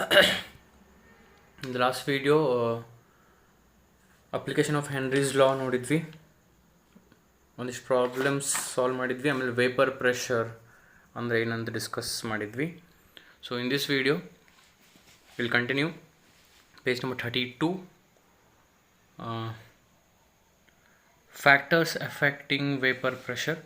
In the last video, application of Henry's law ನೋಡಿದ್ವಿ, ಒಂದಿಷ್ಟು problems solve ಮಾಡಿದ್ವಿ, ಆಮೇಲೆ ವೇಪರ್ ಪ್ರೆಷರ್ ಅಂದರೆ ಏನಂತ ಡಿಸ್ಕಸ್ ಮಾಡಿದ್ವಿ. So in this video will continue page number 32, factors affecting vapour pressure.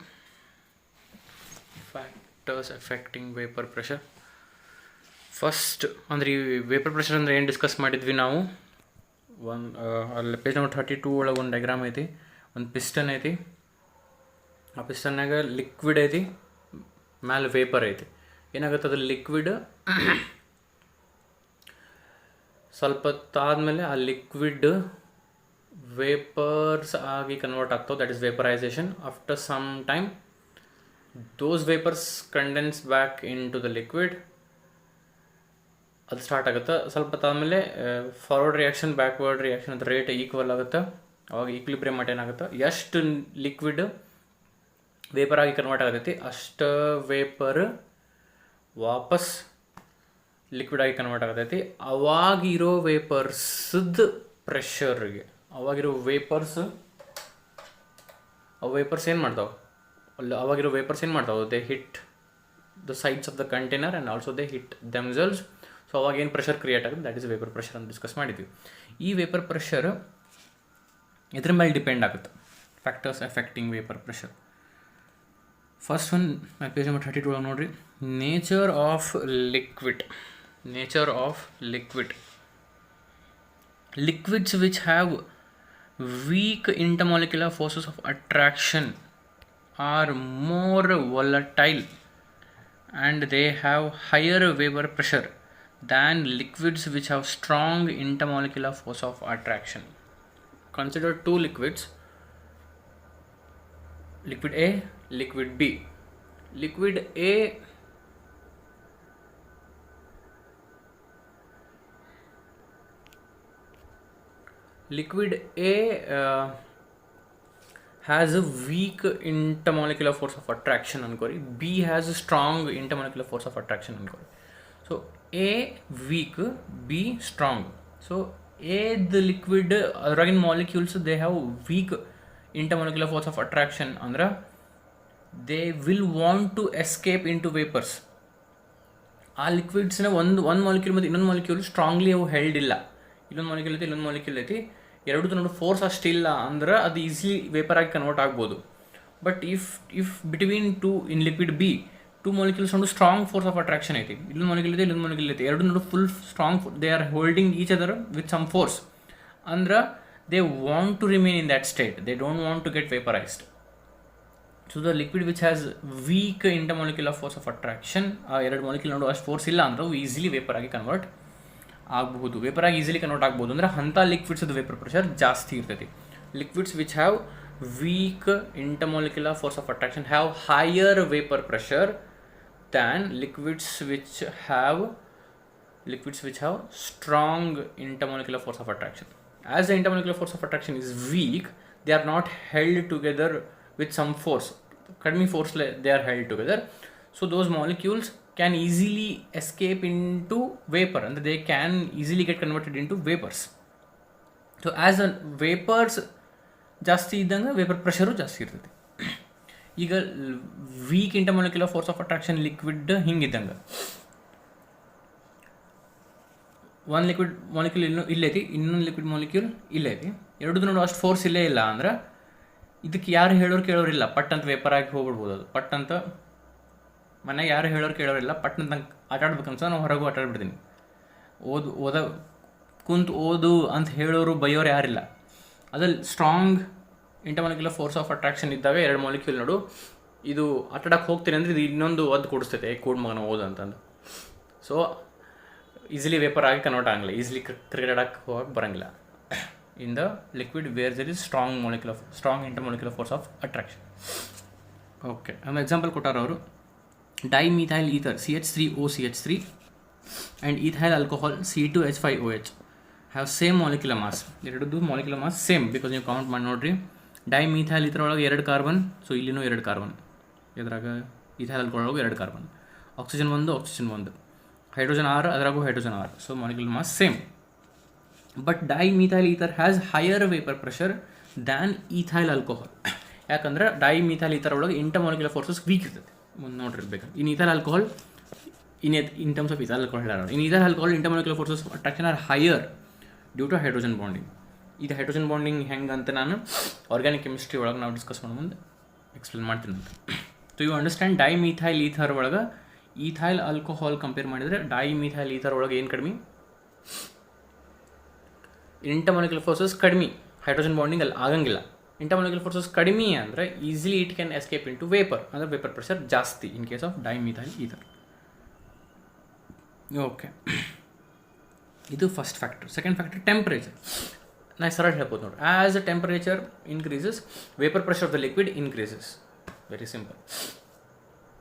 First ಅಂದರೆ ಈ ವೇಪರ್ ಪ್ರೆಷರ್ ಅಂದರೆ ಏನು ಡಿಸ್ಕಸ್ ಮಾಡಿದ್ವಿ ನಾವು. ಅಲ್ಲಿ ಪೇಜ್ ನಂಬರ್ 32 ಒಳಗೆ ಒಂದು ಡೈಗ್ರಾಮ್ ಐತಿ, ಒಂದು ಪಿಸ್ಟನ್ ಐತಿ, ಆ ಪಿಸ್ಟನ್ನಾಗ ಲಿಕ್ವಿಡ್ ಐತಿ, ಮ್ಯಾಲೆ ವೇಪರ್ ಐತಿ. ಏನಾಗುತ್ತೆ, ಅದು ಲಿಕ್ವಿಡ್ ಸ್ವಲ್ಪ ಹೊತ್ತಾದಮೇಲೆ ಆ ಲಿಕ್ವಿಡ್ ವೇಪರ್ಸ್ ಆಗಿ ಕನ್ವರ್ಟ್ ಆಗ್ತಾವೆ, that is vaporisation. After some time those vapors condense back into the liquid. ಅದು ಸ್ಟಾರ್ಟ್ ಆಗುತ್ತೆ. ಸ್ವಲ್ಪ ಹೊತ್ತಾದಮೇಲೆ ಫಾರ್ವರ್ಡ್ ರಿಯಾಕ್ಷನ್ ಬ್ಯಾಕ್ವರ್ಡ್ ರಿಯಾಕ್ಷನ್ ಅಂತ ರೇಟ್ ಈಕ್ವಲ್ ಆಗುತ್ತೆ. ಅವಾಗ ಈಕ್ವಿಲಿಬ್ರಿಯಮ್ ಮಟ್ಟ ಏನಾಗುತ್ತೆ, ಎಷ್ಟು ಲಿಕ್ವಿಡ್ ವೇಪರ್ ಆಗಿ ಕನ್ವರ್ಟ್ ಆಗತೈತಿ ಅಷ್ಟು ವೇಪರ್ ವಾಪಸ್ ಲಿಕ್ವಿಡ್ ಆಗಿ ಕನ್ವರ್ಟ್ ಆಗತೈತಿ. ಅವಾಗಿರೋ ವೇಪರ್ಸ್ದು ಪ್ರೆಷರ್ಗೆ ಅವಾಗಿರೋ ವೇಪರ್ಸ್ ಏನು ಮಾಡ್ತಾವೆ, ಅವಾಗಿರೋ ವೇಪರ್ಸ್ ಏನು ಮಾಡ್ತಾವೆ, they hit the sides of the container and also they hit themselves. So ಅವಾಗ ಏನು ಪ್ರೆಷರ್ ಕ್ರಿಯೇಟ್ ಆಗುತ್ತೆ, ದ್ಯಾಟ್ ಇಸ್ ವೇಪರ್ ಪ್ರೆಷರ್ ಅಂತ ಡಿಸ್ಕಸ್ ಮಾಡಿದ್ವಿ. ಈ ವೇಪರ್ ಪ್ರೆಷರ್ ಇದ್ರ ಮೇಲೆ ಡಿಪೆಂಡ್ ಆಗುತ್ತೆ, factors affecting vapour pressure. First one page number 32 ಒಳಗೆ ನೋಡಿರಿ, nature of liquid. Liquids which have weak intermolecular forces of attraction are more volatile and they have higher vapor pressure than liquids which have strong intermolecular force of attraction. Consider two liquids, liquid A, liquid B. Liquid A has a weak intermolecular force of attraction ಅನ್ಕೋರಿ, B has a strong intermolecular force of attraction ಅನ್ಕೋರಿ. So A weak, B strong. So A the liquid ಅದರಾಗಿನ molecules they have weak intermolecular force of attraction ಅಂದ್ರೆ they will want to escape into vapours. ಆ ಲಿಕ್ವಿಡ್ಸ್ನ ಒಂದು molecule ಮತ್ತು ಇನ್ನೊಂದು molecule strongly ಅವು held ಇಲ್ಲ, ಇಲ್ಲೊಂದು ಮಾಲಿಕ್ಯೂಲ್ ಐತಿ, ಎರಡು ನೋಡಿ ಫೋರ್ಸ್ ಅಷ್ಟಿಲ್ಲ ಅಂದ್ರೆ ಅದು ಈಸಿಲಿ ವೇಪರ್ ಆಗಿ ಕನ್ವರ್ಟ್ ಆಗ್ಬೋದು. But if between two in liquid B two molecules ನೋಡಿ ಸ್ಟ್ರಾಂಗ್ ಫೋರ್ಸ್ ಆಫ್ ಅಟ್ರಾಕ್ಷನ್ ಐತಿ, ಇಲ್ಲೊಂದು ಮಾಲಿಕ್ಯೂಲ್ ಐತಿ, ಎರಡು ನೋಡಿ full strong, they are holding each other with some force ಅಂದ್ರೆ they want to remain in that state, they don't want to get vaporised. So the liquid which has weak intermolecular force of attraction, ಆ ಎರಡು molecule ನೋಡು ಅಷ್ಟು force ಇಲ್ಲ ಅಂದ್ರೆ easily vapour ಆಗಿ convert ಆಗಬಹುದು. Vapour ಆಗಿ ಈಸಿಲಿ ಕನ್ವರ್ಟ್ ಆಗ್ಬೋದು ಅಂದ್ರೆ ಅಂಥ ಲಿಕ್ವಿಡ್ಸ್ದು ವೇಪರ್ ಪ್ರೆಷರ್ ಜಾಸ್ತಿ ಇರ್ತೈತಿ. Liquids which have weak intermolecular force of attraction have higher vapour pressure than liquids which have strong intermolecular force of attraction. As the intermolecular force of attraction is weak, they are not held together with some force. Kadmi force they are held together. So those molecules can easily escape into vapor and they can easily get converted into vapors. So as the vapors ಜಾಸ್ತಿ ಇದ್ದಂಗೆ vapour pressure ಜಾಸ್ತಿ ಇರ್ತೈತಿ. ಈಗ weak intermolecular force of attraction liquid ಹಿಂಗಿದ್ದಂಗೆ ಒಂದು liquid molecule ಇಲ್ಲೈತಿ, ಇನ್ನೊಂದು liquid molecule ಇಲ್ಲೈತಿ, ಎರಡೂ ನೋಡು ಅಷ್ಟು ಫೋರ್ಸ್ ಇಲ್ಲೇ ಇಲ್ಲ ಅಂದ್ರೆ ಇದಕ್ಕೆ ಯಾರು ಕೇಳೋರಿಲ್ಲ, ಪಟ್ಟಂತ ವೇಪರ್ ಆಗಿ ಹೋಗ್ಬಿಡ್ಬೋದು. ಅದು ಪಟ್ಟಂತ ಮನೆಗೆ ಯಾರು ಕೇಳೋರಿಲ್ಲ, ಪಟ್ಟಂತ ನಂಗೆ ಆಟ ಆಡ್ಬೇಕಂತ ನಾನು ಹೊರಗೂ ಆಟ ಆಡ್ಬಿಡ್ತೀನಿ. ಓದು ಅಂತ ಹೇಳೋರು ಬೈಯೋರು ಯಾರಿಲ್ಲ. ಅದಲ್ಲಿ strong intermolecular force of attraction ಇದ್ದಾಗ ಎರಡು ಮಾಲಿಕ್ಯೂಲ್ ನೋಡು ಇದು ಆಟಾಡಕ್ಕೆ ಹೋಗ್ತೀನಿ ಅಂದರೆ ಇದು ಇನ್ನೊಂದು ಒದ್ದು ಕೂಡಿಸ್ತೈತೆ, ಕೂಡ್ ಮಗನ ಓದು ಅಂತಂದು. ಸೊ ಈಸಿಲಿ ವೇಪರ್ ಆಗಿ ಕನ್ವರ್ಟ್ ಆಗಂಗಿಲ್ಲ, ಈಸಿಲಿ ಕ್ರಿಕೆಟ್ ಆಡಕ್ಕೆ ಹೋಗಕ್ಕೆ ಬರೋಂಗಿಲ್ಲ in the liquid where there is strong intermolecular force of attraction. Okay, ಒಂದು ಎಕ್ಸಾಂಪಲ್ ಕೊಟ್ಟಾರ ಅವರು, dimethyl ether CH3OCH3 and ethyl alcohol C2H5OH have same molecular mass. ಎರಡದ್ದು ಮಾಲಿಕ್ಯುಲರ್ ಮಾಸ್ ಸೇಮ್, ಬಿಕಾಸ್ ನೀವು count ಮಾಡಿ ನೋಡಿರಿ, ಡೈಮಿಥೈಲ್ ಇದ್ರೊಳಗೆ 2 ಕಾರ್ಬನ್, ಸೊ ಇಲ್ಲಿನೂ 2 carbon, ಇದ್ರಾಗ ethyl alcohol 2 carbon, oxygen 1, hydrogen ಆರ್, ಅದರಾಗೂ ಹೈಡ್ರೋಜನ್ ಆರ್. So molecular mass same. But dimethyl ether has higher vapour pressure than ethyl alcohol. ಯಾಕಂದ್ರೆ ಡೈಮಿಥೈಲ್ ಈಥರ್ ಒಳಗೆ ಇಂಟರ್ಮಾಲಿಕ್ಯುಲರ್ ಫೋರ್ಸಸ್ ವೀಕ್ ಇರ್ತದೆ. ಮುಂದೆ ನೋಡಿರ್ಬೇಕು. In ethyl alcohol in terms of ethyl alcohol, in ethyl alcohol intermolecular forces of attraction are higher due to hydrogen bonding. ಇದು hydrogen bonding ಹೆಂಗೆ ಅಂತ ನಾನು organic chemistry ಒಳಗೆ ನಾವು ಡಿಸ್ಕಸ್ ಮಾಡೋ ಮುಂದೆ ಎಕ್ಸ್ಪ್ಲೇನ್ ಮಾಡ್ತೀನಿ ಅಂತ. So you understand dimethyl ether ಒಳಗೆ ಈಥೈಲ್ ಆಲ್ಕೋಹಾಲ್ ಕಂಪೇರ್ ಮಾಡಿದರೆ ಡೈಮಿಥೈಲ್ ಈಥರ್ ಒಳಗೆ ಏನು ಕಡಿಮೆ, ಇಂಟರ್ಮಾಲಿಕ್ಯುಲರ್ ಫೋರ್ಸಸ್ ಕಡಿಮೆ, ಹೈಡ್ರೋಜನ್ ಬಾಂಡಿಂಗ್ ಅಲ್ಲಿ ಆಗಂಗಿಲ್ಲ. ಇಂಟರ್ಮಾಲಿಕ್ಯುಲರ್ ಫೋರ್ಸಸ್ ಕಡಿಮೆ ಅಂದರೆ easily it can escape into vapour, ಅಂದರೆ ವೇಪರ್ ಪ್ರೆಷರ್ ಜಾಸ್ತಿ in case of dimethyl ether. Okay, ಇದು first factor. Second factor temperature. ನಾನು ಸರಳ ಹೇಳ್ಬೋದು ನೋಡಿ. As the temperature increases vapour pressure of the liquid increases. Very simple.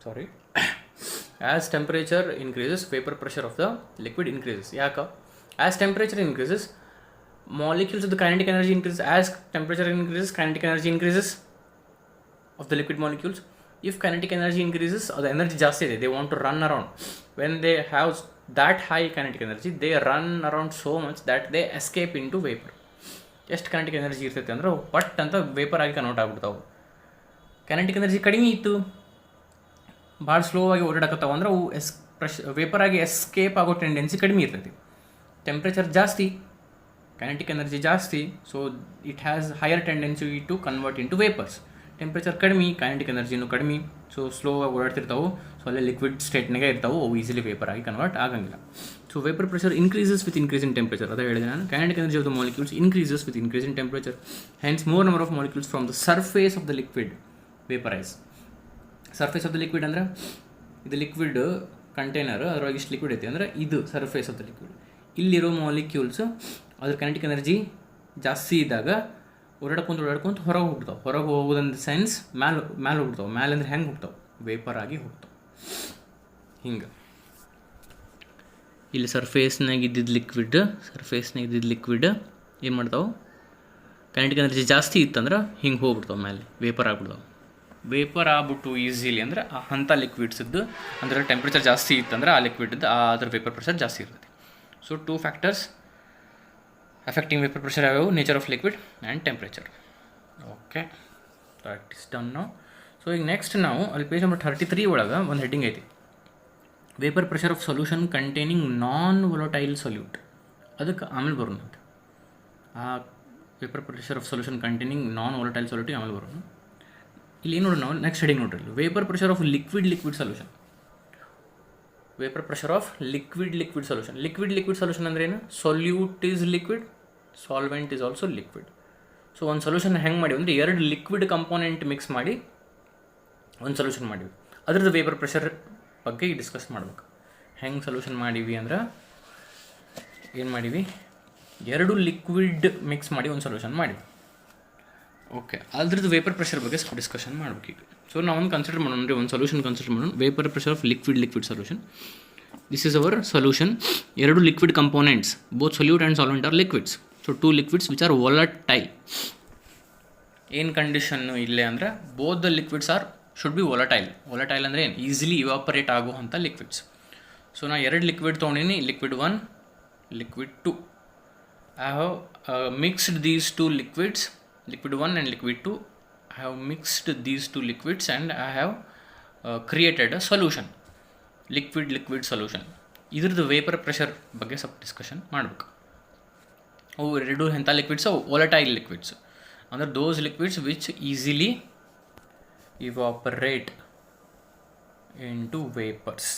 Sorry, as temperature increases vapour pressure of the liquid increases. ಯಾಕೆ? As temperature increases molecules of the kinetic energy increases. As temperature increases, kinetic energy increases of the liquid molecules. If kinetic energy increases, the energy just ಇದೆ, they want to run around. When they have that high kinetic energy, they run around so much that they escape into vapor. ಎಷ್ಟು kinetic energy ಇರ್ತೈತೆ ಅಂದ್ರೆ ಪಟ್ ಅಂತ vapour ಆಗಿ convert ಆಗ್ಬಿಡ್ತಾವೆ. kinetic energy ಕಡಿಮೆ ಇತ್ತು, ಭಾಳ ಸ್ಲೋ ಆಗಿ ಓಡಾಡಕತ್ತಾವ ಅಂದ್ರೆ ಅವು ವೇಪರ್ ಆಗಿ ಎಸ್ಕೇಪ್ ಆಗೋ ಟೆಂಡೆನ್ಸಿ ಕಡಿಮೆ ಇರ್ತೈತಿ. ಟೆಂಪ್ರೇಚರ್ ಜಾಸ್ತಿ, kinetic energy ಜಾಸ್ತಿ, so it has higher tendency to convert into vapours. Temperature ಕಡಿಮೆ, kinetic ಎನರ್ಜಿನೂ ಕಡಿಮೆ, ಸೊ ಸ್ಲೋ ಆಗಿ ಓಡಾಡ್ತಿರ್ತಾವೆ, ಸೊ ಅಲ್ಲೇ ಲಿಕ್ವಿಡ್ ಸ್ಟೇಟ್ನಾಗೆ ಇರ್ತಾವೆ, ಅವು ಈಸಿಲಿ ವೇಪರ್ ಆಗಿ ಕನ್ವರ್ಟ್ ಆಗಂಗಿಲ್ಲ. So vapour pressure increases with increase in temperature. ಅದೇ ಹೇಳಿದೆ ನಾನು. kinetic energy of the molecules increases with increase in temperature. Hence more number of molecules from the surface of the liquid vaporise. Surface of the liquid ಅಂದ್ರೆ ಇದು liquid container, ಅದರೊಳಗೆ ಇಷ್ಟು liquid ಐತಿ ಅಂದ್ರೆ ಇದು ಸರ್ಫೇಸ್ ಆಫ್ ದ ಲಿಕ್ವಿಡ್. ಇಲ್ಲಿರೋ molecules ಅದ್ರ kinetic energy ಜಾಸ್ತಿ ಇದ್ದಾಗ ಓಡಾಡ್ಕೊಂತ ಹೊರಗೆ ಹೋಗ್ತಾವೆ. ಹೊರಗೆ ಹೋಗೋದಂತ ಸೆನ್ಸ್ ಮ್ಯಾಲೆ ಹೋಗ್ತಾವೆ. ಮ್ಯಾಲೆ ಅಂದ್ರೆ ಹೆಂಗೆ ಹೋಗ್ತಾವೆ? ವೇಪರ್ ಆಗಿ ಹೋಗ್ತಾವೆ. ಹಿಂಗೆ ಇಲ್ಲಿ ಸರ್ಫೇಸ್ನಾಗ ಇದ್ದಿದ್ದು ಲಿಕ್ವಿಡ್ ಏನು ಮಾಡ್ತಾವೆ? kinetic ಎನರ್ಜಿ ಜಾಸ್ತಿ ಇತ್ತಂದ್ರೆ ಹಿಂಗೆ ಹೋಗ್ಬಿಡ್ತಾವೆ, ಮೇಲೆ ವೇಪರ್ ಆಗ್ಬಿಡ್ತಾವೆ. ವೇಪರ್ ಆಗ್ಬಿಟ್ಟು ಈಸಿಲಿ ಅಂದ್ರೆ ಅಂಥ ಲಿಕ್ವಿಡ್ಸಿದ್ದು ಅಂದ್ರೆ ಟೆಂಪ್ರೇಚರ್ ಜಾಸ್ತಿ ಇತ್ತಂದ್ರೆ ಆ ಲಿಕ್ವಿಡ್ದು ಅದ್ರ ವೇಪರ್ ಪ್ರೆಷರ್ ಜಾಸ್ತಿ ಇರ್ತದೆ. So 2 factors affecting vapor pressure have nature of liquid and temperature. Okay, that is done now. So next now ಅಲ್ಲಿ ಪೇಜ್ ನಂಬರ್ 33 ಒಳಗೆ ಒಂದು ಹೆಡ್ಡಿಂಗ್ ಐತಿ, vapour pressure of solution containing non volatile solute. ಅದಕ್ಕೆ ಆಮೇಲೆ ಬರೋಣ. ಆ vapour pressure of solution containing non volatile ಸೊಲ್ಯೂಟಿಗೆ ಆಮೇಲೆ ಬರೋಣ. ಇಲ್ಲಿ ಏನು ನೋಡೋಣ ನಾವು, ನೆಕ್ಸ್ಟ್ ಹೆಡ್ಡಿಂಗ್ ನೋಡ್ರಿ, vapour pressure of liquid solution. Vapour pressure of liquid solution. Liquid solution ಅಂದ್ರೆ ಏನು? Solute is liquid, solvent is also liquid. So ಒಂದು ಸೊಲ್ಯೂಷನ್ ಹೆಂಗೆ ಮಾಡಿವಿ ಅಂದರೆ 2 ಲಿಕ್ವಿಡ್ ಕಂಪೋನೆಂಟ್ ಮಿಕ್ಸ್ ಮಾಡಿ ಒಂದು ಸೊಲ್ಯೂಷನ್ ಮಾಡಿವಿ. ಅದ್ರದ್ದು ವೇಪರ್ ಪ್ರೆಷರ್ ಬಗ್ಗೆ ಡಿಸ್ಕಸ್ ಮಾಡ್ಬೇಕು. ಹೆಂಗೆ ಸೊಲ್ಯೂಷನ್ ಮಾಡೀವಿ ಅಂದ್ರೆ ಏನು ಮಾಡೀವಿ? 2 ಲಿಕ್ವಿಡ್ ಮಿಕ್ಸ್ ಮಾಡಿ ಒಂದು ಸೊಲ್ಯೂಷನ್ ಮಾಡಿವಿ. ಓಕೆ, ಅದ್ರದ್ದು ವೇಪರ್ ಪ್ರೆಷರ್ ಬಗ್ಗೆ ಸ್ವಲ್ಪ ಡಿಸ್ಕಷನ್ ಮಾಡ್ಬೇಕು ಈಗ. ಸೊ ನಾವೊಂದು ಕನ್ಸಿಡರ್ ಮಾಡೋಣ, ಅಂದರೆ ಒಂದು ಸೊಲ್ಯೂಷನ್ ಕನ್ಸಿಡರ್ ಮಾಡೋಣ. Vapour pressure of liquid solution. This is our solution. 2 liquid components, both solute and solvent are liquids. So 2 liquids which are volatile. ಏನು ಕಂಡೀಷನ್ನು ಇಲ್ಲೇ ಅಂದರೆ both the liquids should be volatile. Volatile ಅಂದರೆ ಏನು? Easily evaporate ಆಗುವಂಥ liquids. So ನಾ 2 liquid ತೊಗೊಂಡಿನಿ, liquid 1, liquid 2. I have mixed these 2 liquids, liquid 1 and liquid 2. I have mixed these 2 liquids and I have created a solution, liquid solution. ಇದ್ರದ್ದು vapour pressure ಬಗ್ಗೆ ಸ್ವಲ್ಪ discussion ಮಾಡಬೇಕು. ಅವು 2 ಎಂಥ liquids? ಅವು ವೊಲಟೈಲ್ ಲಿಕ್ವಿಡ್ಸ್, ಅಂದರೆ those liquids which easily evaporate into vapours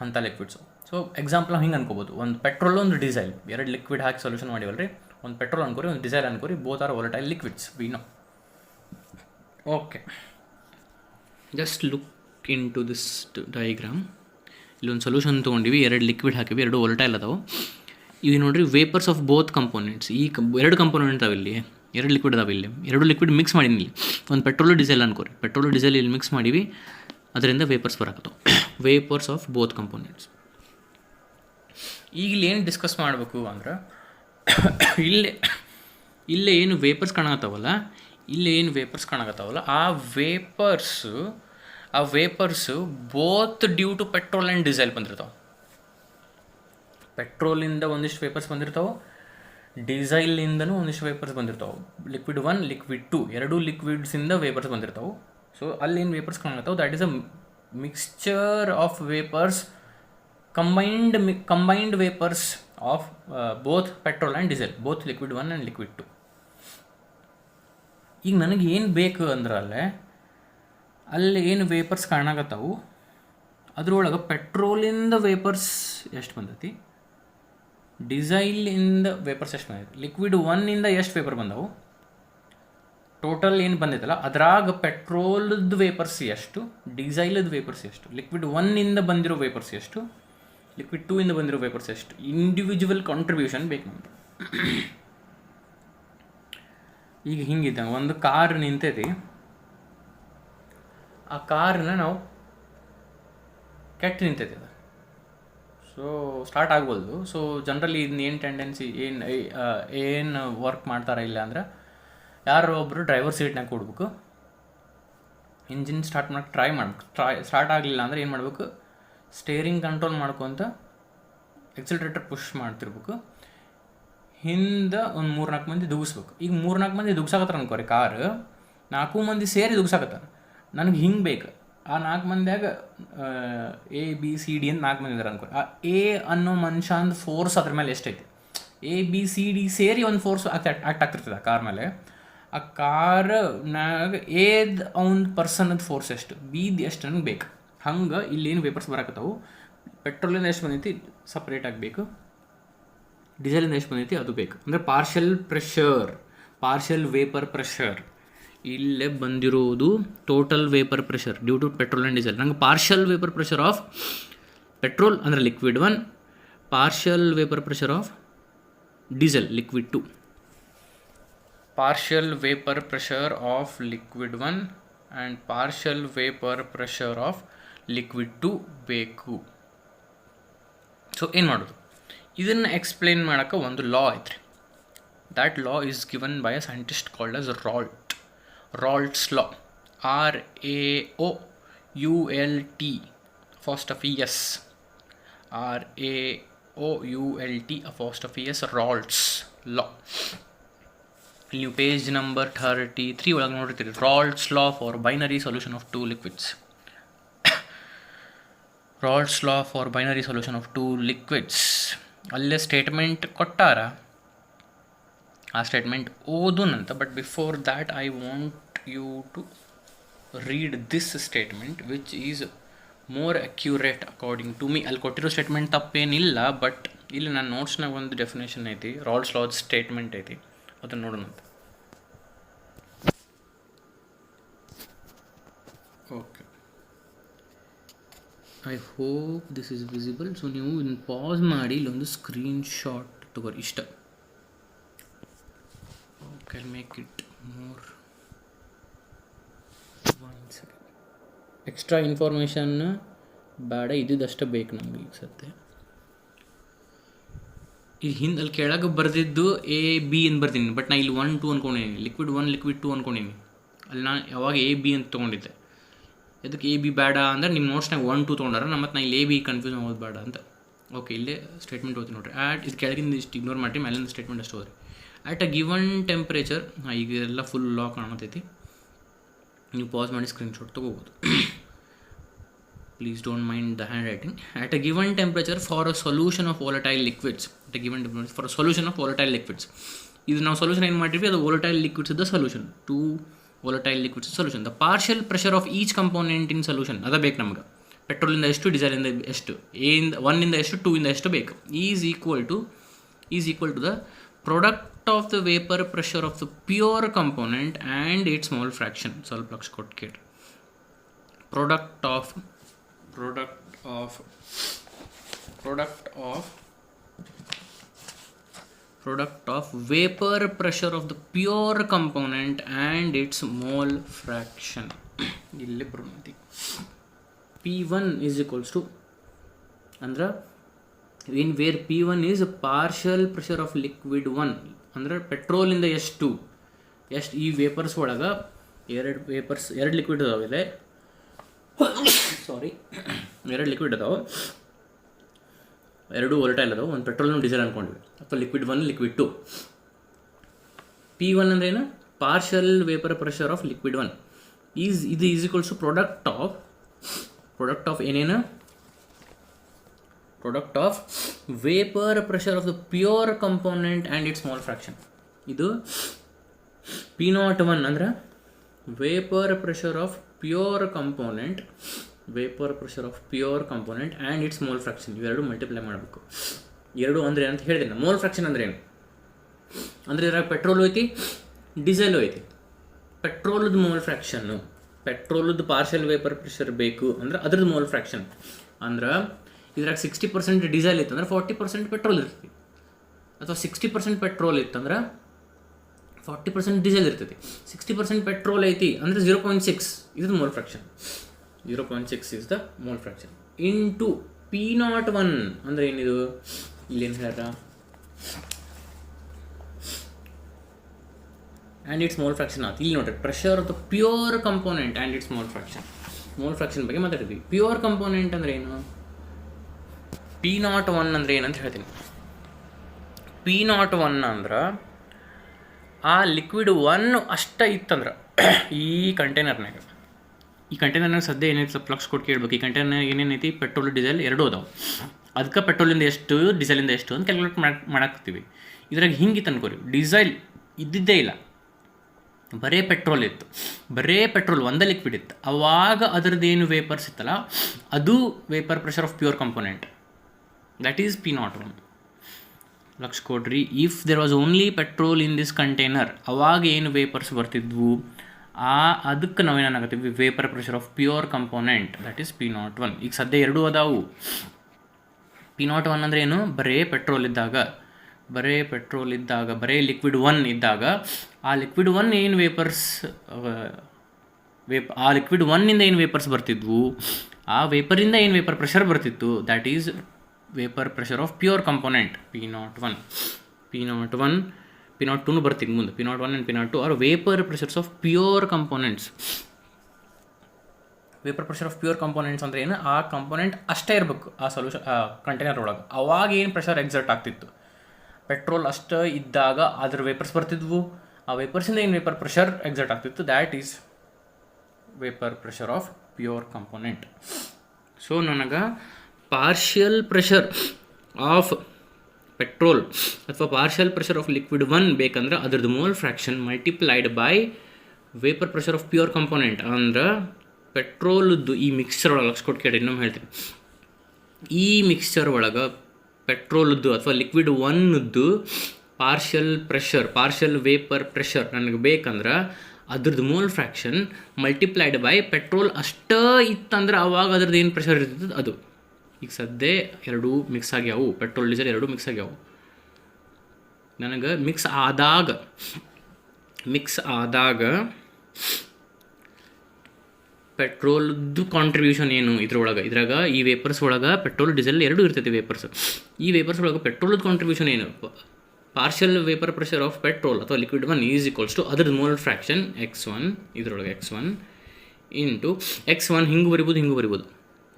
ಅಂಥ ಲಿಕ್ವಿಡ್ಸು. ಸೊ ಎಕ್ಸಾಂಪಲ್ ಹಿಂಗೆ ಅನ್ಕೋಬೋದು, ಒಂದು ಪೆಟ್ರೋಲ್, ಒಂದು ಡೀಸೆಲ್, 2 ಲಿಕ್ವಿಡ್ ಹಾಕಿ ಸೊಲ್ಯೂಷನ್ ಮಾಡಿವಲ್ರಿ. ಒಂದು ಪೆಟ್ರೋಲ್ ಅನ್ಕೋರಿ, ಒಂದು ಡೀಸೆಲ್ ಅನ್ಕೋರಿ, both are volatile liquids, we know. Okay, just look into this diagram. ಇಲ್ಲೊಂದು ಸೊಲ್ಯೂಷನ್ ತೊಗೊಂಡಿವಿ, 2 ಲಿಕ್ವಿಡ್ ಹಾಕಿವಿ, 2 ವೊಲಟೈಲ್ ಅದಾವೆ. ಇವು ನೋಡಿರಿ, ವೇಪರ್ಸ್ ಆಫ್ ಬೋತ್ ಕಂಪೋನೆಂಟ್ಸ್. ಈ 2 ಕಂಪೋನೆಂಟ್ ಅದಾವೆ ಇಲ್ಲಿ, 2 ಲಿಕ್ವಿಡ್ ಅದಾವೆ ಇಲ್ಲಿ. 2 ಲಿಕ್ವಿಡ್ ಮಿಕ್ಸ್ ಮಾಡೀನಿ ಇಲ್ಲಿ. ಒಂದು ಪೆಟ್ರೋಲು ಡೀಸೆಲ್ ಅನ್ಕೋರಿ, ಪೆಟ್ರೋಲು ಡೀಸೆಲ್ ಇಲ್ಲಿ ಮಿಕ್ಸ್ ಮಾಡೀವಿ, ಅದರಿಂದ ವೇಪರ್ಸ್ ಬರಾಕತ್ತವೆ. Vapours of both components. ಈಗ ಇಲ್ಲಿ ಏನು ಡಿಸ್ಕಸ್ ಮಾಡಬೇಕು ಅಂದ್ರೆ ಇಲ್ಲೇ ಏನು ವೇಪರ್ಸ್ ಕಾಣಕತ್ತಾವಲ್ಲ, ಆ vapours both due to petrol and diesel ಬಂದಿರ್ತಾವೆ. ಪೆಟ್ರೋಲಿಂದ ಒಂದಿಷ್ಟು ವೇಪರ್ಸ್ ಬಂದಿರ್ತಾವೆ, ಡೀಸೈಲಿಂದನೂ ಒಂದಿಷ್ಟು ವೇಪರ್ಸ್ ಬಂದಿರ್ತಾವೆ. ಲಿಕ್ವಿಡ್ 1, ಲಿಕ್ವಿಡ್ 2 ಎರಡೂ ಲಿಕ್ವಿಡ್ಸಿಂದ ವೇಪರ್ಸ್ ಬಂದಿರ್ತಾವೆ. ಸೊ ಅಲ್ಲೇನು ವೇಪರ್ಸ್ ಕಾಣತ್ತಾವೆ, that is a mixture of vapours, combined vapours of both petrol and diesel, both liquid 1 and liquid 2. ಈಗ ನನಗೆ ಏನು ಬೇಕು ಅಂದ್ರೆ ಅಲ್ಲಿ ಏನು ವೇಪರ್ಸ್ ಕಾಣಕತ್ತಾವು ಅದ್ರೊಳಗೆ ಪೆಟ್ರೋಲಿಂದ ವೇಪರ್ಸ್ ಎಷ್ಟು ಬಂದೈತಿ, ಡೀಸೈಲಿಂದ ವೇಪರ್ಸ್ ಎಷ್ಟು ಬಂದೈತಿ, ಲಿಕ್ವಿಡ್ 1 ಎಷ್ಟು ವೇಪರ್ ಬಂದವು, ಟೋಟಲ್ ಏನು ಬಂದೈತಲ್ಲ ಅದ್ರಾಗ ಪೆಟ್ರೋಲ್ದು ವೇಪರ್ಸ್ ಎಷ್ಟು, ಡೀಸೈಲದ ವೇಪರ್ಸ್ ಎಷ್ಟು, ಲಿಕ್ವಿಡ್ 1 ಬಂದಿರೋ ವೇಪರ್ಸ್ ಎಷ್ಟು, ಲಿಕ್ವಿಡ್ 2 ಬಂದಿರೋ ವೇಪರ್ಸ್ ಎಷ್ಟು, ಇಂಡಿವಿಜುವಲ್ ಕಾಂಟ್ರಿಬ್ಯೂಷನ್ ಬೇಕು ನಮಗೆ. ಈಗ ಹಿಂಗಿದ್ದಂಗೆ ಒಂದು ಕಾರ್ ನಿಂತೈತಿ, ಆ ಕಾರ್ನ ನಾವು ಕೆಟ್ಟು ನಿಂತೈತಿ ಅದು, ಸೊ ಸ್ಟಾರ್ಟ್ ಆಗ್ಬೋದು. ಸೊ ಜನರಲಿ ಇದನ್ನೇನು ಟೆಂಡೆನ್ಸಿ ಏನು ವರ್ಕ್ ಮಾಡ್ತಾರೆ ಇಲ್ಲ ಅಂದ್ರೆ, ಯಾರೋ ಒಬ್ಬರು ಡ್ರೈವರ್ ಸೀಟ್ನಾಗ ಕೊಡ್ಬೇಕು, ಇಂಜಿನ್ ಸ್ಟಾರ್ಟ್ ಮಾಡೋಕ್ಕೆ ಟ್ರೈ ಮಾಡ್ಬೇಕು. ಸ್ಟಾರ್ಟ್ ಆಗಲಿಲ್ಲ ಅಂದರೆ ಏನು ಮಾಡಬೇಕು, ಸ್ಟೇರಿಂಗ್ ಕಂಟ್ರೋಲ್ ಮಾಡ್ಕೊತ ಎಕ್ಸಿಲರೇಟರ್ ಪುಷ್ ಮಾಡ್ತಿರ್ಬೇಕು, ಹಿಂದೆ ಒಂದು 3-4 ಮಂದಿ ದುಗಿಸ್ಬೇಕು. ಈಗ 3-4 ಮಂದಿ ದುಗ್ಸಾಕತ್ತಾರ ಅನ್ಕೋರಿ, ಕಾರ್ 4 ಮಂದಿ ಸೇರಿ ದುಗ್ಸಾಕತ್ತಾರ, ನನಗೆ ಹಿಂಗೆ ಬೇಕು. ಆ 4 ಮಂದಿಯಾಗ ABCD ಅಂತ 4 ಮಂದಿ ಇದಾರೆ ಅನ್ಕೋರಿ. ಆ ಎ ಅನ್ನೋ ಮನುಷ್ಯಂದು ಫೋರ್ಸ್ ಅದ್ರ ಮೇಲೆ ಎಷ್ಟೈತಿ, ABCD ಸೇರಿ ಒಂದು ಫೋರ್ಸ್ ಆ್ಯಕ್ಟ್ ಆಗ್ತಿರ್ತದೆ ಆ ಕಾರ್ ಮೇಲೆ. ಆ ಕಾರ್ನಾಗ ಎದ್ ಅವ್ನ ಪರ್ಸನದ ಫೋರ್ಸ್ ಎಷ್ಟು, ಬಿದು ಎಷ್ಟು ನನಗೆ ಬೇಕು. ಹಂಗೆ ಇಲ್ಲೇನು ವೇಪರ್ಸ್ ಬರಾಕತ್ತಾವು, ಪೆಟ್ರೋಲಿಂದ ಎಷ್ಟು ಬಂದೈತಿ ಸಪ್ರೇಟ್ ಆಗಬೇಕು, ಡೀಸೆಲಿಂದ ಎಷ್ಟು ಬಂದೈತಿ ಅದು ಬೇಕು. ಅಂದರೆ ಪಾರ್ಷಲ್ ವೇಪರ್ ಪ್ರೆಷರ್ ಇಲ್ಲೇ ಬಂದಿರೋದು total vapour pressure due to petrol and diesel. ನಂಗೆ partial vapour pressure of petrol ಅಂದರೆ liquid 1, partial vapour pressure of diesel liquid 2, partial vapour pressure of liquid 1 and partial vapour pressure of liquid 2 ಬೇಕು. So ಏನು ಮಾಡೋದು, ಇದನ್ನು explain ಮಾಡೋಕ್ಕೆ ಒಂದು ಲಾ ಐತ್ರಿ. That law is given by a scientist called as Raoult's law, RAOULT apostrophe S, RAOULT apostrophe S, Raoult's law. ನೀವು page number 33 ಒಳಗೆ ನೋಡಿರ್ತೀರಿ, Raoult's law for binary solution of 2 liquids. Raoult's law for binary solution of 2 liquids. ಅಲ್ಲೇ statement ಕೊಟ್ಟಾರ, ಆ statement ಓದುನಂತ. But before that I want you to read this statement which is more accurate according to me. ಅಲ್ಲಿ ಕೊಟ್ಟಿರೋ statement ತಪ್ಪೇನಿಲ್ಲ, but ಇಲ್ಲಿ ನನ್ನ ನೋಟ್ಸ್ನಾಗ ಒಂದು ಡೆಫಿನೇಷನ್ ಐತಿ, ರಾಲ್ಸ್ ಲಾದ ಸ್ಟೇಟ್ಮೆಂಟ್ ಐತಿ, ಅದನ್ನು ನೋಡೋಣಂತ. Okay, I hope this is visible. So ನೀವು ಇನ್ನು ಪಾಸ್ ಮಾಡಿ ಇಲ್ಲೊಂದು ಸ್ಕ್ರೀನ್ಶಾಟ್ ತಗೋರಿ ಇಷ್ಟ. Okay, I make it more. Extra information ಬೇಡ, ಇದ್ದಿದ್ದಷ್ಟು ಬೇಕು ನಮಗೆ ಈಗ ಸದ್ಯ. ಈಗ ಹಿಂದೆ ಅಲ್ಲಿ ಕೆಳಗೆ ಬರೆದಿದ್ದು AB ಅಂತ ಬರ್ತೀನಿ, ಬಟ್ ನಾನು ಇಲ್ಲಿ 1, 2 ಅಂದ್ಕೊಂಡೀನಿ, ಲಿಕ್ವಿಡ್ 1, ಲಿಕ್ವಿಡ್ 2 ಅಂದ್ಕೊಂಡೀನಿ. ಅಲ್ಲಿ ನಾನು ಯಾವಾಗ AB ಅಂತ ತೊಗೊಂಡಿದ್ದೆ. ಅದಕ್ಕೆ AB ಬೇಡ ಅಂದರೆ ನಿಮ್ಮ ನೋಟ್ಸ್ನಾಗ 1, 2 ತೊಗೊಂಡಾರ, ಮತ್ತು ನಾನು ಇಲ್ಲಿ AB ಕನ್ಫ್ಯೂಸ್ ಆಗೋದು ಬೇಡ ಅಂತ. ಓಕೆ, ಇಲ್ಲೇ ಸ್ಟೇಟ್ಮೆಂಟ್ ಓದ್ತೀನಿ ನೋಡಿರಿ. ಇದು ಕೆಳಗಿಂದ ಇಷ್ಟು ಇಗ್ನೋರ್ ಮಾಡಿ, ಮೇಲಿಂದ ಸ್ಟೇಟ್ಮೆಂಟ್ ಅಷ್ಟು ಹೋದ್ರಿ. ಆಟ್ ಅ ಗಿವನ್ ಟೆಂಪ್ರೇಚರ್, ಈಗ ಎಲ್ಲ ಫುಲ್ ಲಾ ಕಾಣತೈತಿ, ನೀವು ಪಾಸ್ ಮಾಡಿ ಸ್ಕ್ರೀನ್ಶಾಟ್ ತೊಗೋಬೋದು. Please don't mind the handwriting. At a given temperature for a solution of volatile liquids. At a given temperature for a solution of volatile liquids. This now solution ಏನು ಮಾಡಿದ್ವಿ, ಅದು volatile liquids is the solution. 2 volatile liquids is solution. The partial pressure of each component in solution, ಅದು ಬೇಕು ನಮಗೆ. ಪೆಟ್ರೋಲಿಂದ ಎಷ್ಟು, ಡೀಸೆಲಿಂದ ಎಷ್ಟು, 1 ಎಷ್ಟು, 2 ಎಷ್ಟು ಬೇಕು, is equal to the product of the vapor pressure of the pure component and its mole fraction. ಸ್ವಲ್ಪ ಲಕ್ಷ ಕೊಟ್ಟು ಕೇಳಿ. Product of vapor pressure of the pure component and its mole fraction. ಇಲ್ಲಿ ಬರುತ್ತೆ P1 is equals to ಅಂದ್ರೆ where P1 is partial pressure of liquid 1, ಅಂದ್ರೆ ಪೆಟ್ರೋಲಿಂದ ಎಷ್ಟು ಈ vapours ಒಳಗೆ ಎರಡು ಲಿಕ್ವಿಡ್ ಅದಾವೆ, ಎರಡು ಲಿಕ್ವಿಡ್ ಅದಾವೆ. ಎರಡು ವೋಲ್ಟೈಲ್ ಅದಾವೆ, ಒಂದು ಪೆಟ್ರೋಲ್ನು ಡೀಸೆಲ್ ಅಂದ್ಕೊಂಡ್ವಿ, ಅಥವಾ ಲಿಕ್ವಿಡ್ 1 ಲಿಕ್ವಿಡ್ 2. P1 ಅಂದ್ರೆ ಏನು? Partial vapour pressure of liquid 1 ಇದು is equals to product of ಏನೇನು? Product of vapour pressure of the pure component and its mole fraction. ಇದು P01 ಅಂದ್ರೆ vapour pressure of pure component and its mole fraction. ಇವೆರಡು multiply ಮಾಡಬೇಕು. ಎರಡು ಅಂದರೆ ಅಂತ ಹೇಳಿದೆ ನಾನು. ಮೋಲ್ ಫ್ರಾಕ್ಷನ್ ಅಂದ್ರೆ ಏನು? ಅಂದರೆ ಇದ್ರಾಗ ಪೆಟ್ರೋಲು ಐತಿ, ಡೀಸೆಲು ಐತಿ. ಪೆಟ್ರೋಲದ ಮೋಲ್ ಫ್ರಾಕ್ಷನ್ನು, ಪೆಟ್ರೋಲದ್ದು ಪಾರ್ಷಲ್ ವೇಪರ್ ಪ್ರೆಷರ್ ಬೇಕು ಅಂದ್ರೆ ಅದ್ರದ್ದು ಮೋಲ್ ಫ್ರಾಕ್ಷನ್ ಅಂದ್ರೆ ಇದ್ರಾಗ 60% ಡೀಸೆಲ್ ಇತ್ತು ಅಂದ್ರೆ 40% ಪೆಟ್ರೋಲ್ ಇರ್ತೈತಿ, ಅಥವಾ 60% ಪೆಟ್ರೋಲ್ ಇತ್ತಂದ್ರೆ 40% ಡೀಸೆಲ್ ಇರ್ತೈತಿ. 60% ಪೆಟ್ರೋಲ್ ಐತಿ ಅಂದರೆ 0.6 ಇದು mole fraction. 0.6 is the mole fraction into P01 ಅಂದರೆ ಏನಿದು? ಇಲ್ಲೇನು ಹೇಳ್ಯಾರ? ಆ್ಯಂಡ್ ಇಟ್ಸ್ ಮೋಲ್ ಫ್ರಾಕ್ಷನ್ ಆಯ್ತು. ಇಲ್ಲಿ ನೋಡ್ರಿ, pressure of the pure component and its mole fraction. Mole fraction ಬಗ್ಗೆ ಮಾತಾಡ್ತೀವಿ. ಪ್ಯೂರ್ ಕಂಪೋನೆಂಟ್ ಅಂದ್ರೆ ಏನು? P01 ಅಂದರೆ ಏನಂತ ಹೇಳ್ತೀನಿ. P01 ಅಂದ್ರೆ ಆ ಲಿಕ್ವಿಡ್ 1 ಅಷ್ಟ ಇತ್ತಂದ್ರೆ ಈ ಕಂಟೈನರ್ನಾಗ ಸದ್ಯ ಏನೈತಿ ಫ್ಲಕ್ಸ್ ಕೊಟ್ಟು ಕೇಳ್ಬೇಕು. ಈ ಕಂಟೈನರ್ ಏನೇನೈತಿ? ಪೆಟ್ರೋಲ್ ಡೀಸೆಲ್ ಎರಡೂ ಅದಾವೆ. ಅದಕ್ಕೆ ಪೆಟ್ರೋಲಿಂದ ಎಷ್ಟು, ಡೀಸೆಲಿಂದ ಎಷ್ಟು ಅಂತ ಕ್ಯಾಲ್ಕುಲೇಟ್ ಮಾಡಾಕ್ತೀವಿ. ಇದ್ರಾಗ ಹಿಂಗಿತ್ತು ಅನ್ಕೋರಿ, ಡೀಸೆಲ್ ಇದ್ದಿದ್ದೇ ಇಲ್ಲ, ಬರೇ ಪೆಟ್ರೋಲ್ ಇತ್ತು, ಬರೇ ಪೆಟ್ರೋಲ್ ಒಂದೇ ಲಿಕ್ವಿಡ್ ಇತ್ತು. ಅವಾಗ ಅದರದ್ದೇನು ವೇಪರ್ಸ್ ಇತ್ತಲ್ಲ ಅದು vapour pressure of pure component, that is P01. ಲಕ್ಷ ಕೊಡ್ರಿ, if there was only petrol in this container, ಅವಾಗ ಏನು ವೇಪರ್ಸ್ ಬರ್ತಿದ್ವು ಅದಕ್ಕೆ ನಾವೇನಾಗತ್ತೀವಿ? Vapour pressure of pure component, that is P01. ಈಗ ಸದ್ಯ ಎರಡೂ ಅದಾವು. P01 ಅಂದರೆ ಏನು? ಬರೇ ಪೆಟ್ರೋಲ್ ಇದ್ದಾಗ, ಬರೇ ಲಿಕ್ವಿಡ್ 1 ಇದ್ದಾಗ ಆ ಲಿಕ್ವಿಡ್ 1 ಏನು ವೇಪರ್ಸ್ ಆ ಲಿಕ್ವಿಡ್ 1 ಏನು ವೇಪರ್ಸ್ ಬರ್ತಿದ್ವು, ಆ ವೇಪರಿಂದ ಏನು ವೇಪರ್ ಪ್ರೆಷರ್ ಬರ್ತಿತ್ತು, that is vapour pressure of pure component P01. P02 ಬರ್ತೀನಿ ಮುಂದೆ. P01 and P02 are vapour pressures of pure components. Vapour pressure of pure components ಅಂದರೆ ಏನು? ಆ ಕಂಪೋನೆಂಟ್ ಅಷ್ಟೇ ಇರಬೇಕು ಆ ಸೊಲ್ಯೂಷನ್ ಕಂಟೈನರ್ ಒಳಗೆ. ಅವಾಗ ಏನು ಪ್ರೆಷರ್ ಎಕ್ಸರ್ಟ್ ಆಗ್ತಿತ್ತು? ಪೆಟ್ರೋಲ್ ಅಷ್ಟು ಇದ್ದಾಗ ಅದ್ರ ವೇಪರ್ಸ್ ಬರ್ತಿದ್ವು, ಆ ವೇಪರ್ಸಿಂದ ಏನು ವೇಪರ್ ಪ್ರೆಷರ್ ಎಕ್ಸರ್ಟ್ ಆಗ್ತಿತ್ತು, that is vapour pressure of pure component. So ನನಗೆ ಪಾರ್ಷಿಯಲ್ ಪ್ರೆಷರ್ ಆಫ್ ಪೆಟ್ರೋಲ್ ಅಥವಾ ಪಾರ್ಷಿಯಲ್ ಪ್ರೆಷರ್ ಆಫ್ ಲಿಕ್ವಿಡ್ 1 ಬೇಕಂದ್ರೆ ಅದ್ರದ್ದು mole fraction multiplied by vapour pressure of pure component. ಅಂದ್ರೆ ಪೆಟ್ರೋಲದ್ದು ಈ ಮಿಕ್ಸ್ಚರ್ ಒಳಗೆ ಲಕ್ಷ ಕೊಟ್ಟು ಕೇಳಿ ಇನ್ನೊಮ್ಮೆ ಹೇಳ್ತೀನಿ. ಈ ಮಿಕ್ಸ್ಚರ್ ಒಳಗೆ ಪೆಟ್ರೋಲದ್ದು ಅಥವಾ ಲಿಕ್ವಿಡ್ 1ದ್ದು ಪಾರ್ಷಿಯಲ್ ವೇಪರ್ ಪ್ರೆಷರ್ ನನಗೆ ಬೇಕಂದ್ರೆ ಅದ್ರದ್ದು mole fraction multiplied by petrol ಅಷ್ಟೇ ಇತ್ತಂದ್ರೆ ಅವಾಗ ಅದ್ರದ್ದು ಏನು ಪ್ರೆಷರ್ ಇರ್ತದೆ ಅದು. ಈಗ ಸದ್ಯ ಎರಡೂ ಮಿಕ್ಸ್ ಆಗ್ಯಾವು, ಪೆಟ್ರೋಲ್ ಡೀಸೆಲ್ ಎರಡೂ ಮಿಕ್ಸ್ ಆಗ್ಯಾವು. ನನಗೆ ಮಿಕ್ಸ್ ಆದಾಗ ಪೆಟ್ರೋಲ್ದು ಕಾಂಟ್ರಿಬ್ಯೂಷನ್ ಏನು ಇದ್ರಾಗ ಈ ವೇಪರ್ಸ್ ಒಳಗೆ ಪೆಟ್ರೋಲ್ ಡೀಸೆಲ್ ಎರಡೂ ಇರ್ತೈತಿ ವೇಪರ್ಸ್. ಈ ವೇಪರ್ಸ್ ಒಳಗೆ ಪೆಟ್ರೋಲ್ದು ಕಾಂಟ್ರಿಬ್ಯೂಷನ್ ಏನು? Partial vapour pressure of petrol ಅಥವಾ ಲಿಕ್ವಿಡ್ 1 ಈಸ್ ಈಕ್ವಲ್ಸ್ ಟು ಅದ್ರದ್ದು ಮೋಲ್ ಫ್ರಾಕ್ಷನ್ X1, ಇದರೊಳಗೆ X1 ಇಂಟು X1 ಹಿಂಗೆ ಬರಿಬೋದು,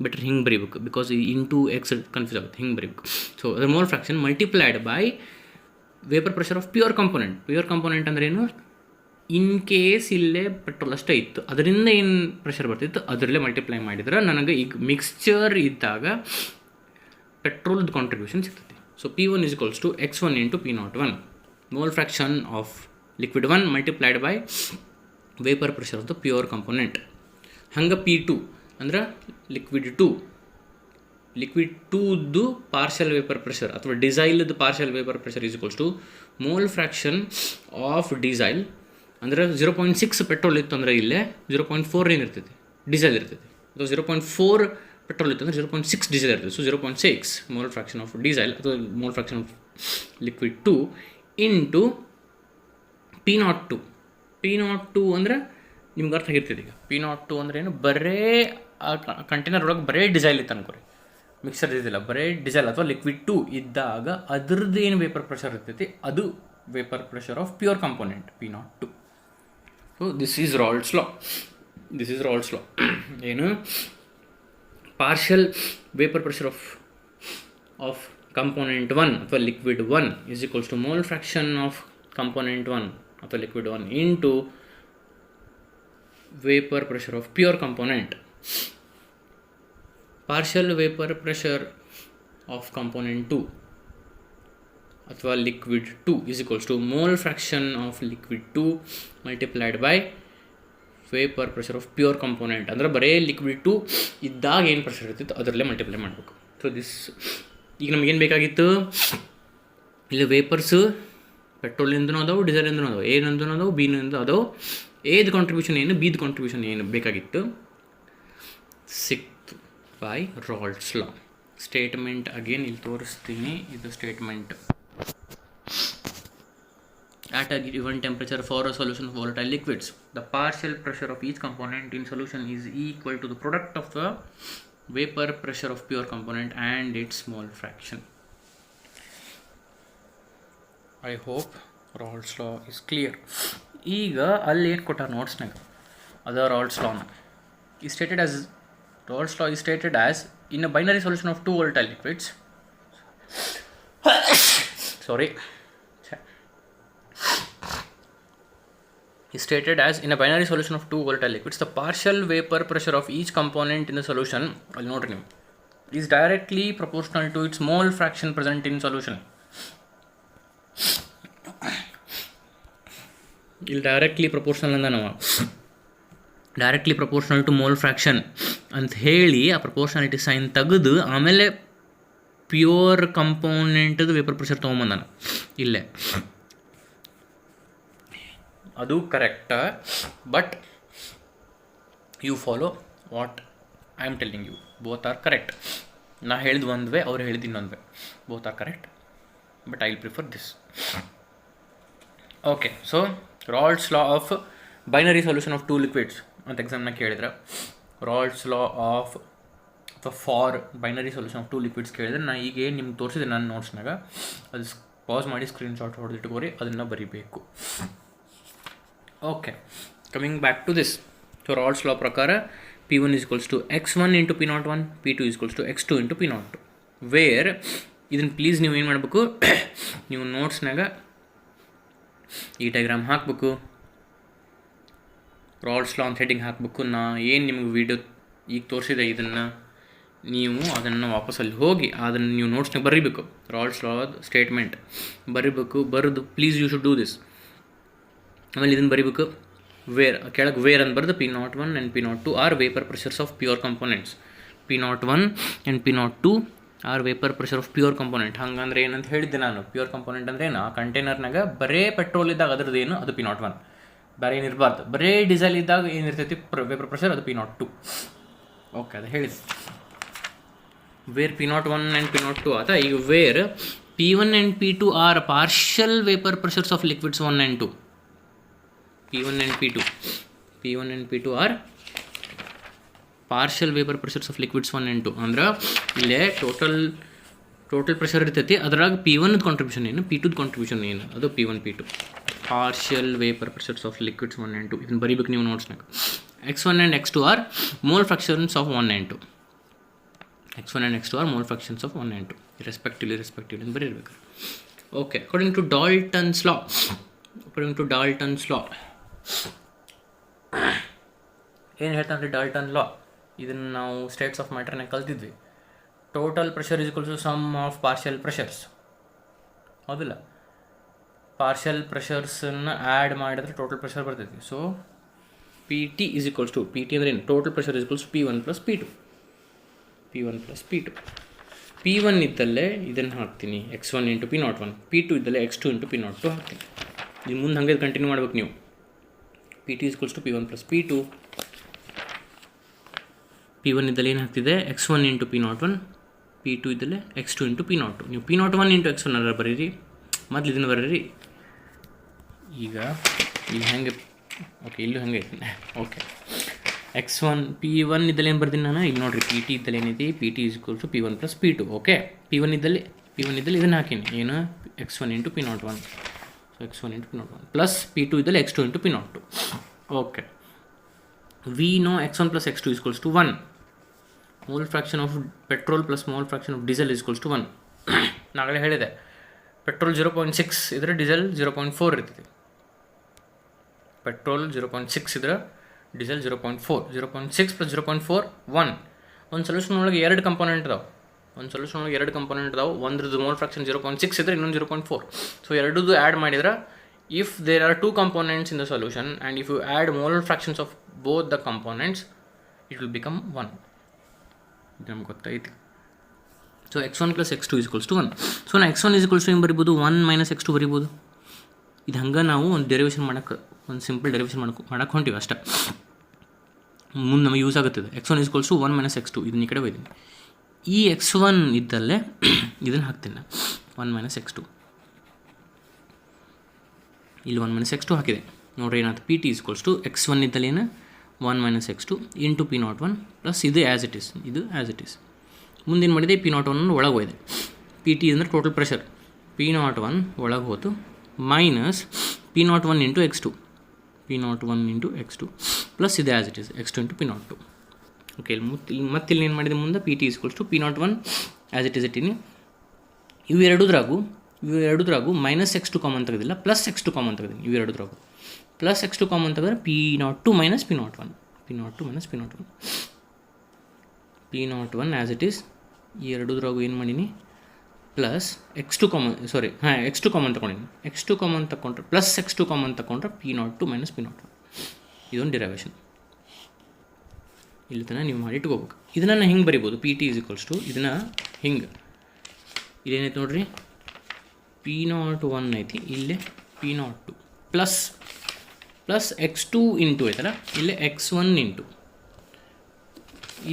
ಬೆಟರ್ ಹಿಂಗೆ ಬರೀಬೇಕು, ಬಿಕಾಸ್ ಇಂಟು X ಕನ್ಫ್ಯೂಸ್ ಆಗುತ್ತೆ, ಹಿಂಗೆ ಬರೀಬೇಕು. ಸೊ ಅದರ mole fraction multiplied by vapour pressure of pure component ಅಂದ್ರೆ ಏನು? ಇನ್ ಕೇಸ್ ಇಲ್ಲೇ ಪೆಟ್ರೋಲ್ ಅಷ್ಟೇ ಇತ್ತು, ಅದರಿಂದ ಏನು ಪ್ರೆಷರ್ ಬರ್ತಿತ್ತು ಅದರಲ್ಲೇ ಮಲ್ಟಿಪ್ಲೈ ಮಾಡಿದ್ರೆ ನನಗೆ ಈಗ ಮಿಕ್ಸ್ಚರ್ ಇದ್ದಾಗ ಪೆಟ್ರೋಲ್ದು ಕಾಂಟ್ರಿಬ್ಯೂಷನ್ ಸಿಗ್ತೈತಿ. So P1 is equals to X1 into P01, mole fraction of liquid 1 multiplied by vapor pressure of the pure component. ಹಂಗೆ P2 ಅಂದ್ರೆ ಲಿಕ್ವಿಡ್ 2ದು ಪಾರ್ಷಿಯಲ್ ವೇಪರ್ ಪ್ರೆಷರ್ ಅಥವಾ ಡಿಸೈಲ್ದು partial vapour pressure is equals to mole fraction of diesel. ಅಂದರೆ 0.6 petrol ಇತ್ತು ಅಂದರೆ ಇಲ್ಲೇ 0.4 ಏನಿರ್ತೈತಿ diesel ಇರ್ತೈತಿ, ಅಥವಾ 0.4 ಪೆಟ್ರೋಲ್ ಇತ್ತು ಅಂದರೆ 0.6 ಡೀಸೆಲ್ ಇರ್ತದೆ. So 0.6 mole fraction of diesel ಅಥವಾ mole fraction of liquid 2 into P02 ಅಂದರೆ ನಿಮ್ಗೆ ಅರ್ಥ ಆಗಿರ್ತದೆ. ಈಗ P02 ಅಂದ್ರೆ ಏನು? ಬರೇ ಆ ಕಂಟೈನರ್ ಒಳಗೆ ಬರೇ ಡಿಸೈಲ್ ಇತ್ತು ಅನ್ಕೋರಿ, ಮಿಕ್ಸರ್ ಇದ್ದಿಲ್ಲ, ಬರೇ ಡಿಸೈಲ್ ಅಥವಾ ಲಿಕ್ವಿಡ್ 2 ಇದ್ದಾಗ ಅದ್ರದ್ದು ಏನು ವೇಪರ್ ಪ್ರೆಷರ್ ಇರ್ತೈತಿ ಅದು vapour pressure of pure component P02. So this is Raoult's law. ಏನು? Partial vapour pressure of of component 1 ಅಥವಾ liquid 1 is equals to mole fraction of component 1 ಅಥವಾ liquid 1 into vapour pressure of pure component. Partial vapour pressure of component 2 ಅಥವಾ liquid 2 is equals to mole fraction of liquid 2 multiplied by vapour pressure of pure component. ಅಂದರೆ ಬರೀ liquid 2 ಇದ್ದಾಗ ಏನು pressure ಇರ್ತಿತ್ತು ಅದರಲ್ಲೇ multiply ಮಾಡಬೇಕು. So this ಈಗ ನಮಗೇನು ಬೇಕಾಗಿತ್ತು, ಇಲ್ಲಿ ವೇಪರ್ಸು ಪೆಟ್ರೋಲಿಂದನೂ ಅದಾವು, ಡೀಸೆಲಿಂದನೂ ಅದಾವು, ಏನಂದೂ ಅದಾವು, ಬಿನಿಂದ ಅದಾವು. ಎದು ಕಾಂಟ್ರಿಬ್ಯೂಷನ್ ಏನು, ಬಿದು ಕಾಂಟ್ರಿಬ್ಯೂಷನ್ ಏನು ಬೇಕಾಗಿತ್ತು ಸಿಕ್ತು ಬೈ ರಾಲ್ಸ್ ಲಾ. ಸ್ಟೇಟ್ಮೆಂಟ್ ಅಗೇನ್ ಇಲ್ಲಿ ತೋರಿಸ್ತೀನಿ, ಇದು statement. At a given temperature for a solution of volatile liquids, the partial pressure of each component in solution is equal to the product of the vapor pressure of pure component and its mole fraction. I hope Raoult's law is clear. ಈಗ ಅಲ್ಲಿ ಏನು ಕೊಟ್ಟಾರ ನೋಟ್ಸ್ನಾಗ, ಅದು Raoult's law. Raoult's law is stated as in a binary solution of two volatile liquids. Sorry. Is stated as in a binary solution of two volatile liquids, the partial vapor pressure of each component in the solution, I'll note it, is directly proportional to its mole fraction present in solution. ಇಲ್ಲಿ directly proportional ಅಂದ ನಾವು directly proportional to mole fraction ಅಂತ ಹೇಳಿ ಆ proportionality sign ತೆಗೆದು ಆಮೇಲೆ pure ಕಂಪೋನೆಂಟದು vapour pressure ತೊಗೊಂಬಂದಾನ ಇಲ್ಲೇ. ಅದು correct, but you follow what I am telling you. Both are correct. ನಾ ಹೇಳಿದ ಒಂದು ವೇ, ಅವ್ರು ಹೇಳಿದ ಇನ್ನೊಂದು way. Both are correct, but I will prefer this. Okay, so Raoult's law of binary solution of two liquids ಅಂತ ಎಕ್ಸಾಮ್ನ ಕೇಳಿದ್ರೆ, Raoult's law of for binary solution of two liquids ಕೇಳಿದ್ರೆ, ನಾ ಈಗ ಏನು ನಿಮ್ಗೆ ತೋರಿಸಿದೆ ನನ್ನ ನೋಟ್ಸ್ನಾಗ, ಅದು ಪಾಸ್ ಮಾಡಿ ಸ್ಕ್ರೀನ್ಶಾಟ್ ಹೊಡೆದಿಟ್ಕೋರಿ, ಅದನ್ನು ಬರೀಬೇಕು. Okay, coming back to this. So Raoult's law ಪ್ರಕಾರ P1 is equals to x1 into P01, P2 is equals to x2 into P02. Where ಇದನ್ನು ಪ್ಲೀಸ್ ನೀವು ಏನು ಮಾಡಬೇಕು, ನೀವು ನೋಟ್ಸ್ನಾಗ ಈ ಡೈಗ್ರಾಮ್ ಹಾಕಬೇಕು, Raoult's law ಅಂತ ಹೆಡ್ಡಿಂಗ್ ಹಾಕಬೇಕು. ನಾ ಏನು ನಿಮಗೆ ವಿಡಿಯೋ ಈಗ ತೋರಿಸಿದೆ ಇದನ್ನು ನೀವು ಅದನ್ನು ವಾಪಸ್ಸಲ್ಲಿ ಹೋಗಿ ಅದನ್ನು ನೀವು ನೋಟ್ಸ್ನಾಗ ಬರೀಬೇಕು. Raoult's law ಸ್ಟೇಟ್ಮೆಂಟ್ ಬರೀಬೇಕು. ಬರೆದು please you should do this. ಆಮೇಲೆ ಇದನ್ನು ಬರೀಬೇಕು. ವೇರ್ ಕೆಳಗೆ ವೇರ್ ಅಂತ ಬರೆದು P01 and P02 are vapour pressures of pure components. P01 and P02 are vapour pressure of pure component. ಹಂಗಂದ್ರೆ ಏನಂತ ಹೇಳಿದ್ದೆ ನಾನು, ಪ್ಯೂರ್ ಕಂಪೋನೆಂಟ್ ಅಂದ್ರೆ ಏನು, ಆ ಕಂಟೈನರ್ನಾಗ ಬರೇ ಪೆಟ್ರೋಲ್ ಇದ್ದಾಗ ಅದ್ರದ್ದು ಏನು, ಅದು P01. ಬೇರೆ ಏನಿರಬಾರ್ದು. ಬರೇ ಡೀಸೆಲ್ ಇದ್ದಾಗ ಏನಿರ್ತೈತಿ ವೇಪರ್ ಪ್ರೆಷರ್, ಅದು P02. ಓಕೆ, ಅದು ಹೇಳಿದೆ. ವೇರ್ P01 ಆ್ಯಂಡ್ P02 ಆತ. ಈಗ where P1 and P2 are partial vapour pressures of liquids 1 and 2. P1 and P2 are partial vapor pressures of liquids 1 and 2. ಅಂದ್ರೆ ಇಲ್ಲೇ ಟೋಟಲ್ ಪ್ರೆಷರ್ ಇರ್ತೈತಿ, ಅದ್ರಾಗ P1 contribution ಏನು, P2 contribution ಏನು, ಅದು P1 P2. Partial vapour pressures of liquids 1 and 2. ಇದನ್ನು ಬರೀಬೇಕು ನೀವು ನೋಟ್ಸ್ನಾಗ. x1 and x2 are mole fractions of 1 and 2. x1 and x2 are mole fractions of 1 and 2 respectively ಅಂತ ಬರೀಬೇಕು. Okay, according to Dalton's law ಏನು ಹೇಳ್ತಾನೆ ಡಾಲ್ಟನ್ ಲಾ, ಇದನ್ನು ನಾವು ಸ್ಟೇಟ್ಸ್ ಆಫ್ ಮ್ಯಾಟರ್ನಾಗ ಕಲ್ತಿದ್ವಿ. Total pressure is equals to sum of partial pressures, ಹೌದಿಲ್ಲ? ಪಾರ್ಷಿಯಲ್ ಪ್ರೆಷರ್ಸನ್ನು ಆ್ಯಡ್ ಮಾಡಿದ್ರೆ ಟೋಟಲ್ ಪ್ರೆಷರ್ ಬರ್ತೈತಿ. So PT is equals to, PT ಅಂದರೆ ಏನು, total pressure is equals P1 plus P2. P1 ಇದ್ದಲ್ಲೇ ಇದನ್ನು ಹಾಕ್ತೀನಿ x1 into P01, P2 ಇದ್ದಲ್ಲೇ x2 into P02 ಹಾಕ್ತೀನಿ. ಇದು ಮುಂದೆ ಹಾಗೆ ಕಂಟಿನ್ಯೂ ಮಾಡ್ಬೇಕು ನೀವು. PT equals to P1 plus P2. P1 ಇದ್ದಲ್ಲಿ ಏನು ಹಾಕ್ತಿದೆ, x1 into P01, P2 ಇದ್ದಲ್ಲೇ x2 into P02. ನೀವು P01 ಇಂಟು x1 ಅಲ್ಲ ಬರೀರಿ, ಮೊದಲು ಇದನ್ನು ಬರೀರಿ. ಈಗ ಇಲ್ಲಿ ಹಾಗೆ, ಓಕೆ, ಇಲ್ಲೂ ಹಾಗೆ ಐತಿ. ಓಕೆ, x1 P1 ಇದ್ದಲ್ಲಿ ಏನು ಬರ್ತೀನಿ ನಾನು, ಇಲ್ಲಿ ನೋಡಿರಿ PT ಇದ್ದಲ್ಲಿ ಏನೈತಿ, PT is equal to P1 plus P2. Okay, P1 ಇದ್ದಲ್ಲಿ ಇದನ್ನು ಹಾಕೀನಿ, ಏನು, x1 into P01. So x1 into P01 plus P2 ಇದ್ದಲ್ಲಿ x2 into P02. Okay, we know x1 plus x2 is equals to 1. Mole fraction of petrol plus mole fraction of diesel is equals to 1. ನಾಗಲೇ ಹೇಳಿದೆ, petrol 0.6 ಇದ್ರೆ diesel 0.4 ಇರ್ತೈತಿ. Petrol 0.6 ಇದ್ರೆ diesel 0.4. 0.6 + 0.4 1. ಒಂದು solution ಒಳಗೆ 2 component ಇದಾವೆ. ಒಂದ್ರದ್ದು mole fraction 0.6 ಇದ್ರೆ ಇನ್ನೊಂದು 0.4. ಸೊ ಎರಡದು ಆ್ಯಡ್ ಮಾಡಿದ್ರೆ, if there are 2 components in the solution and if you add molar fractions of both the components, it will become 1. ಇದು ನಮ್ಗೆ ಗೊತ್ತೈತಿ. So x1 + x2 = 1. ಸೊ ನಾವು x1 = ಏನು ಬರಿಬೋದು, 1 - x2 ಬರಿಬೋದು. ಇದು ಹಂಗೆ ನಾವು ಒಂದು ಡೆರಿವೇಷನ್ ಮಾಡೋಕ್ಕೆ, ಒಂದು ಸಿಂಪಲ್ ಡೆರಿವೇಷನ್ ಮಾಡಕ್ಕೆ ಹೊಂಟಿವಿ ಅಷ್ಟೇ. ಮುಂದೆ ನಮಗೆ ಯೂಸ್ ಆಗುತ್ತದೆ. x1 = 1 - x2. ಇದನ್ನ ಈ ಕಡೆ ಒಯ್ತೀನಿ. ಈ x1 ಇದ್ದಲ್ಲೇ ಇದನ್ನು ಹಾಕ್ತೀನಿ, 1 - x2. ಇಲ್ಲಿ 1 - x2 ಹಾಕಿದೆ. ನೋಡ್ರಿ ಏನಾಯ್ತು, PT = x1 ಇದ್ದಲ್ಲಿ ಏನು 1 - x2 ಇಂಟು P01 ಪ್ಲಸ್ ಇದು ಆ್ಯಸ್ ಇಟ್ ಈಸ್. ಮುಂದೇನು ಮಾಡಿದೆ, P01 ಒಳಗೆ ಹೋಯ್ದೆ. PT ಅಂದರೆ ಟೋಟಲ್ ಪ್ರೆಷರ್. P01 ಒಳಗೆ ಹೋತು minus P01 into x2. P01 into x2 plus ಇದು as it is x2 into P02. Okay, ಮತ್ತೆ ಇಲ್ಲಿ ಏನು ಮಾಡಿದೆ, ಮುಂದೆ PT = P01 as it is ಇಟ್ಟಿನಿ. ಇವು ಎರಡೂದ್ರಾಗು -x2 ಕಾಮನ್ ತೆಗೆದಿಲ್ಲ, ಪ್ಲಸ್ x2 ಕಾಮನ್ ತೆಗೆದೀನಿ. ಇವು ಎರಡೂದ್ರಾಗು ಪ್ಲಸ್ x2 ಕಾಮನ್ ತೆಗೆದ್ರೆ P02 - P01. P01 as it is. ಈ ಎರಡೂದ್ರಾಗು ಏನು ಮಾಡೀನಿ, ಪ್ಲಸ್ x2 ಕಾಮನ್ ತೊಗೊಂಡಿನಿ. x2 ಕಾಮನ್ ತಗೊಂಡ್ರೆ ಪ್ಲಸ್ x2 ಕಾಮನ್ ತಗೊಂಡ್ರೆ P02 - P01. ಇದೊಂದು ಡಿರೈವೇಷನ್. ಇಲ್ಲಿ ತನಕ ನೀವು ಮಾಡಿ ಇಟ್ಕೋಬೇಕು. ಇದನ್ನು ಹಿಂಗೆ ಬರಿಬೋದು, PT = ಇದನ್ನು ಹಿಂಗೆ. ಇಲ್ಲೇನೈತೆ ನೋಡ್ರಿ, P01 ಐತಿ, ಇಲ್ಲೇ P02 ಪ್ಲಸ್ x2 ಇಂಟು ಐತಲ್ಲ, ಇಲ್ಲೇ x1 ಇಂಟು,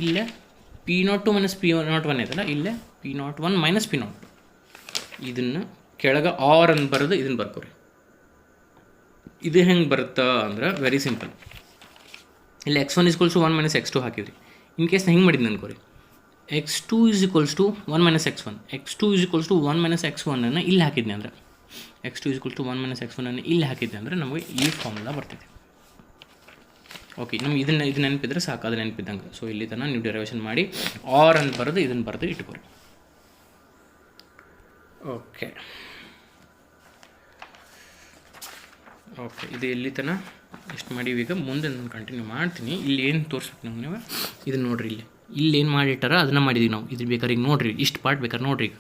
ಇಲ್ಲೇ P02 - P01 ಐತಲ್ಲ, ಇಲ್ಲೇ P01 - P02. ಇದನ್ನು ಕೆಳಗೆ ಆರ್ ಅಂತ ಬರೋದು, ಇದನ್ನು ಬರ್ಕೋರಿ. ಇದು ಹೆಂಗೆ ಬರುತ್ತಾ ಅಂದ್ರೆ ವೆರಿ ಸಿಂಪಲ್. ಇಲ್ಲಿ x1 = 1 - x2 ಹಾಕಿದ್ರಿ. ಇನ್ ಕೇಸ್ ನಾನು ಹಿಂಗೆ ಮಾಡಿದ್ದೀನಿ ಅನ್ಕೋರಿ, x2 = 1 - x1. x2 = 1 - x1 ಅನ್ನು ಇಲ್ಲಿ ಹಾಕಿದ್ನಿ ಅಂದರೆ, x2 = 1 - x1 ಅನ್ನು ಇಲ್ಲಿ ಹಾಕಿದ್ದೆ ಅಂದರೆ ನಮಗೆ ಈ ಫಾರ್ಮುಲಾ ಬರ್ತಿದೆ. ಓಕೆ, ನಮ್ಗೆ ಇದು ನೆನಪಿದ್ರೆ ಸಾಕು, ಅದು ನೆನಪಿದ್ದಂಗೆ. ಸೊ ಇಲ್ಲಿ ತನಕ ನೀವು ಡೆರಿವೇಷನ್ ಮಾಡಿ ಆರ್ ಅಂತ ಬರೋದು, ಇದನ್ನು ಬರೆದು ಇಟ್ಕೋರಿ. ಓಕೆ, ಇದು ಎಲ್ಲಿ ತನಕ ಎಷ್ಟು ಮಾಡೀವಿ. ಈಗ ಮುಂದೆ ನಾನು ಕಂಟಿನ್ಯೂ ಮಾಡ್ತೀನಿ. ಇಲ್ಲಿ ಏನು ತೋರಿಸ್ಬೇಕು ನಾವು, ನೀವು ಇದನ್ನು ನೋಡಿರಿ. ಇಲ್ಲಿ ಏನು ಮಾಡಿಟ್ಟಾರ ಅದನ್ನು ಮಾಡಿದ್ದೀವಿ ನಾವು. ಇದು ಬೇಕಾದ್ರೆ ಈಗ ನೋಡಿರಿ, ಇಷ್ಟು ಪಾರ್ಟ್ ಬೇಕಾದ್ರೆ ನೋಡಿರಿ. ಈಗ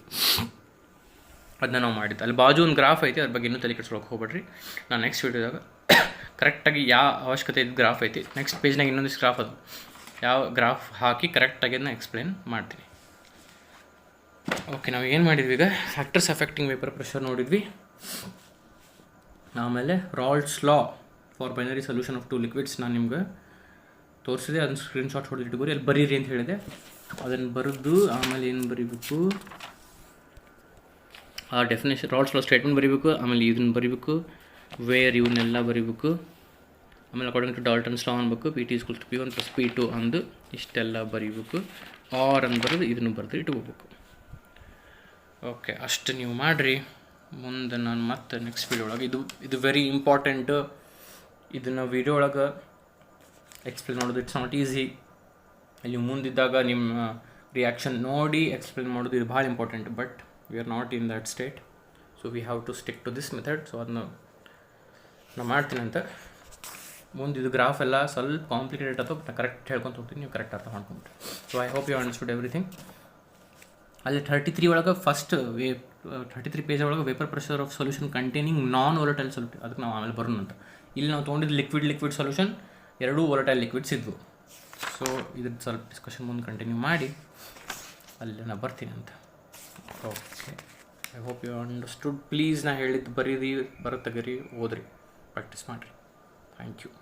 ಅದನ್ನ ನಾವು ಮಾಡಿದ್ದು. ಅಲ್ಲಿ ಬಾಜು ಒಂದು ಗ್ರಾಫ್ ಐತಿ, ಅದ್ರ ಬಗ್ಗೆ ಇನ್ನೂ ತಲೆ ಕೆಡ್ಸ್ಕೊಳಕ್ಕೆ ಹೋಗ್ಬೇಡ್ರಿ. ನಾನು ನೆಕ್ಸ್ಟ್ ವೀಡಿಯೋದಾಗ ಕರೆಕ್ಟಾಗಿ ಯಾವ ಅವಶ್ಯಕತೆ ಇದ್ದು ಗ್ರಾಫ್ ಐತಿ, ನೆಕ್ಸ್ಟ್ ಪೇಜ್ನಾಗ ಇನ್ನೊಂದಿಷ್ಟು ಗ್ರಾಫ್ ಅದು, ಯಾವ ಗ್ರಾಫ್ ಹಾಕಿ ಕರೆಕ್ಟಾಗಿ ಅದನ್ನ ಎಕ್ಸ್ಪ್ಲೇನ್ ಮಾಡ್ತೀನಿ. ಓಕೆ, ನಾವು ಏನು ಮಾಡಿದ್ವಿ ಈಗ, ಫ್ಯಾಕ್ಟರ್ಸ್ ಅಫೆಕ್ಟಿಂಗ್ ವೇಪರ್ ಪ್ರೆಷರ್ ನೋಡಿದ್ವಿ. ಆಮೇಲೆ Raoult's law for binary solution of 2 liquids ನಾನು ನಿಮ್ಗೆ ತೋರಿಸಿದೆ. ಅದನ್ನು ಸ್ಕ್ರೀನ್ಶಾಟ್ ಹೊಡೆದು ಇಟ್ಕೋರಿ. ಅಲ್ಲಿ ಬರೀರಿ ಅಂತ ಹೇಳಿದೆ, ಅದನ್ನು ಬರೆದು ಆಮೇಲೆ ಏನು ಬರೀಬೇಕು, ಆ ಡೆಫಿನೇಷನ್ ರಾಲ್ಡ್ಸ್ ಲಾ ಸ್ಟೇಟ್ಮೆಂಟ್ ಬರೀಬೇಕು. ಆಮೇಲೆ ಇದನ್ನು ಬರೀಬೇಕು, ವೇರ್ ಇವನ್ನೆಲ್ಲ ಬರೀಬೇಕು. ಆಮೇಲೆ ಅಕಾರ್ಡಿಂಗ್ ಟು ಡಾಲ್ಟನ್ಸ್ ಲಾ ಅನ್ಬೇಕು, PT = P1 + P2 ಅಂದು ಇಷ್ಟೆಲ್ಲ ಬರೀಬೇಕು. ಆರ್ ಅಂತ ಬರೆದು ಇದನ್ನು ಬರೆದು ಇಟ್ಕೋಬೇಕು. ಓಕೆ, ಅಷ್ಟು ನೀವು ಮಾಡಿರಿ. ಮುಂದೆ ನಾನು ಮತ್ತೆ ನೆಕ್ಸ್ಟ್ ವೀಡಿಯೋ ಒಳಗೆ ಇದು ವೆರಿ ಇಂಪಾರ್ಟೆಂಟು. ಇದನ್ನು ವೀಡಿಯೋ ಒಳಗೆ ಎಕ್ಸ್ಪ್ಲೇನ್ ಮಾಡೋದು ಇಟ್ಸ್ ನಾಟ್ ಈಸಿ. ಅಲ್ಲಿ ಮುಂದಿದ್ದಾಗ ನಿಮ್ಮ ರಿಯಾಕ್ಷನ್ ನೋಡಿ ಎಕ್ಸ್ಪ್ಲೇನ್ ಮಾಡೋದು ಇದು ಭಾಳ important. But we are not in that state, so we have to stick to this method. So ಅದನ್ನ ನಾನು ಮಾಡ್ತೀನಂತ. ಮುಂದೆ ಇದು ಗ್ರಾಫ್ ಎಲ್ಲ ಸ್ವಲ್ಪ ಕಾಂಪ್ಲಿಕೇಟೆಡ್ ಅಥವಾ ನಾನು ಕರೆಕ್ಟ್ ಹೇಳ್ಕೊತ ಹೋಗ್ತೀನಿ, ನೀವು ಕರೆಕ್ಟ್ ಅರ್ಥ ಮಾಡ್ಕೊಂಬಿಟ್ರಿ. So I hope you understood everything. ಅಲ್ಲಿ 33 ಒಳಗೆ ಫಸ್ಟ್ 33 ಪೇಜ್ ಒಳಗೆ vapour pressure of solution containing non volatile solution, ಅದಕ್ಕೆ ನಾವು ಆಮೇಲೆ ಬರೋಣ ಅಂತ. ಇಲ್ಲಿ ನಾವು ತೊಗೊಂಡಿದ್ದು ಲಿಕ್ವಿಡ್ ಸೊಲ್ಯೂಷನ್, ಎರಡೂ ವೊಲಟೈಲ್ ಲಿಕ್ವಿಡ್ಸ್ ಇದ್ವು. ಸೊ ಇದ್ರದ್ದು ಸ್ವಲ್ಪ ಡಿಸ್ಕಷನ್ ಮುಂದೆ ಕಂಟಿನ್ಯೂ ಮಾಡಿ ಅಲ್ಲಿ ನಾನು ಬರ್ತೀನಿ ಅಂತ. Okay, I hope you understood. Please ನಾ ಹೇಳಿದ್ದು ಬರೀರಿ, ತೆಗೀರಿ, ಓದ್ರಿ, ಪ್ರಾಕ್ಟೀಸ್ ಮಾಡಿರಿ. Thank you.